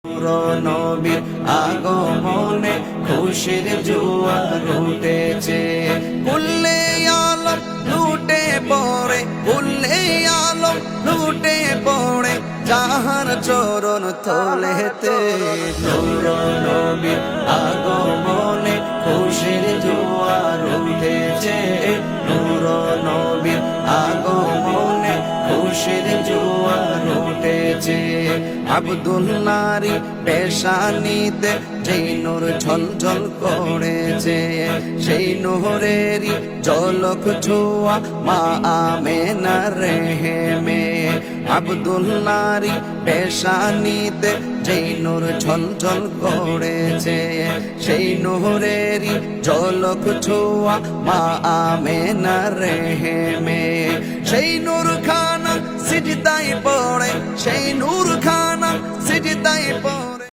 নবীর আগমনে খুশির জোয়ার উঠেছে। উল্লে আলম লুটে পড়ে, উল্লে আলম লুটে পড়ে, যাহার চরণ তলেতে। নূর নবীর আগমনে খুশির জোয়ার উঠেছে। নূর নবীর আগমনে খুশির জোয়ার উঠেছে। আব্দুল্লাহর পেশানিতে যেই নূর ঝলঝল করেছে, সেই নূরেরই ঝলক ছোঁয়া মা আমেনার রেহেমে। আব্দুল্লাহর পেশানিতে যেই নূর ঝলঝল করেছে, সেই নূরেরই ঝলক ছোঁয়া মা আমেনার রেহেমে। সেই নূর খানা সিজদায় পড়ে, সেই নূর খানা সিজদায় পড়ে।